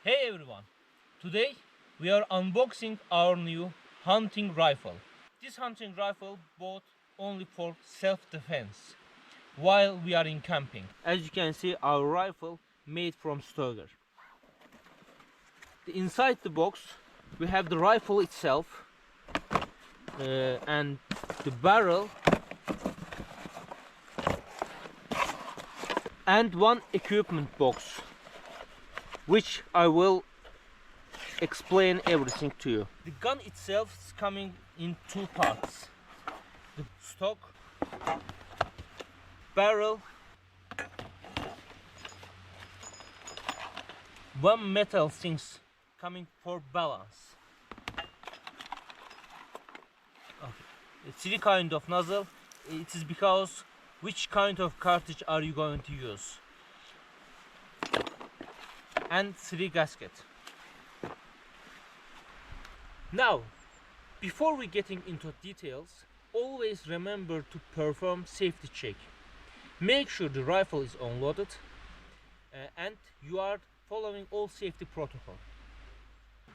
Hey everyone! Today we are unboxing our new hunting rifle. This hunting rifle bought only for self-defense while we are in camping. As you can see, our rifle made from Stoeger. Inside the box we have the rifle itself and the barrel and one equipment box, which I will explain everything to you. The gun itself is coming in two parts: the stock, barrel, one metal things coming for balance. It's three kind of nozzle. It is because which kind of cartridge are you going to use, and three gasket. Now, before we getting into details, always remember to perform safety check. Make sure the rifle is unloaded and you are following all safety protocol.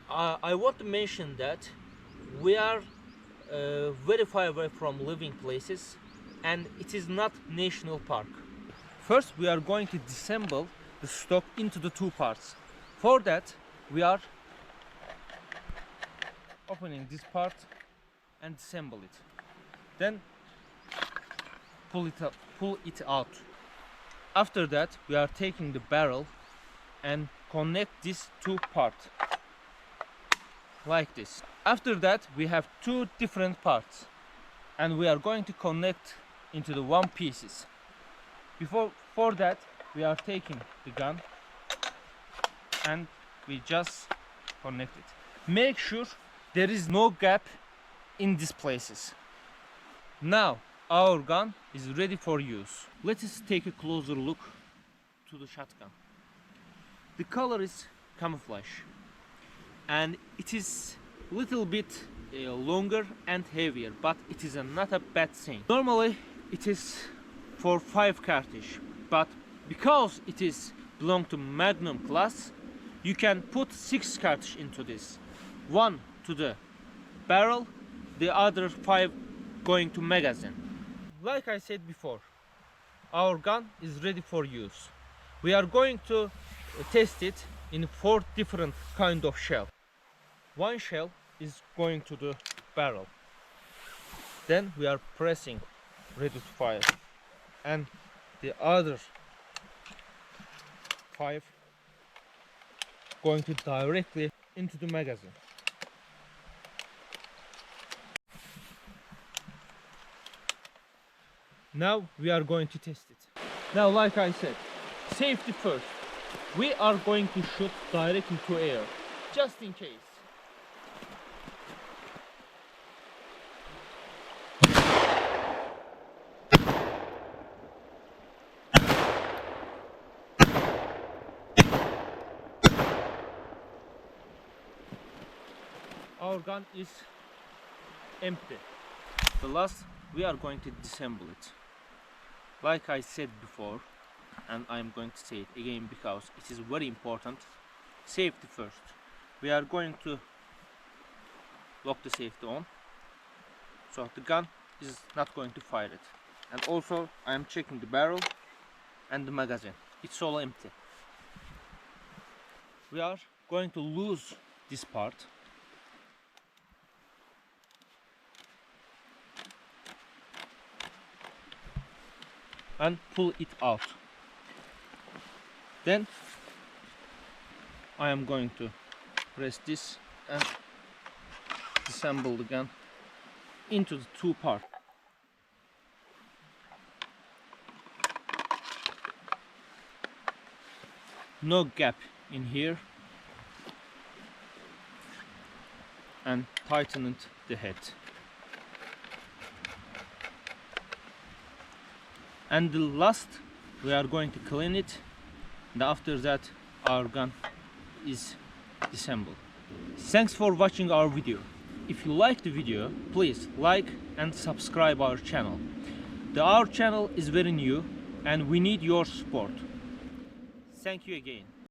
I want to mention that we are very far away from living places and it is not national park. First we are going to disassemble the stock into the two parts. For that we are opening this part and disassemble it. Then pull it out. After that we are taking the barrel and connect these two parts like this. After that we have two different parts and we are going to connect into the one pieces. For that we are taking the gun and we just connect it. Make sure there is no gap in these places. Now our gun is ready for use. Let us take a closer look to the shotgun. The color is camouflage and it is little bit longer and heavier, but it is not a bad thing. Normally it is for 5 cartridge, but because it is belong to Magnum class, you can put 6 cartridge into this. One to the barrel, the other 5 going to magazine. Like I said before, our gun is ready for use. We are going to test it in 4 different kind of shell. One shell is going to the barrel. Then we are pressing ready to fire, and the other 5 going to directly into the magazine. Now we are going to test it. Now, like I said, safety first. We are going to shoot directly to air, just in case. Our gun is empty. The last, we are going to disassemble it. Like I said before, and I am going to say it again because it is very important, safety first. We are going to lock the safety on, so the gun is not going to fire it. And also I am checking the barrel and the magazine. It's all empty. We are going to lose this part. And pull it out. Then I am going to press this and disassemble the gun into the two parts. No gap in here, and tighten the head. And the last, we are going to clean it, and after that our gun is disassembled. Thanks for watching our video. If you like the video, please like and subscribe our channel. Our channel is very new and we need your support. Thank you again.